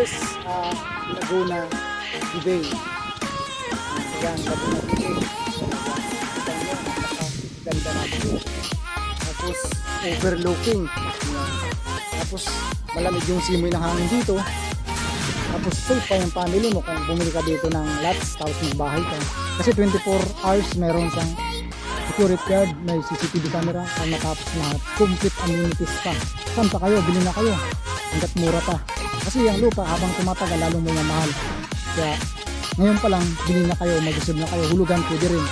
address, Laguna, Bay. Yan, Laguna, Bay. Ganda natin. Tapos, overlooking. Yan. Tapos, malamig yung simoy ng hangin dito. Tapos, safe pa yung family mo kung bumili ka dito ng lots, tapos magbahay ka. Kasi 24 hours meron siyang security guard, may CCTV camera, ang matapos lahat. Complete amenities pa. Saan pa kayo? Bili na kayo. Hanggat mura pa. Kasi yung lupa, habang tumatagal, lalong may mahal. Kaya, ngayon pa lang, bili na kayo, mag-isip na kayo, hulugan pwede rin.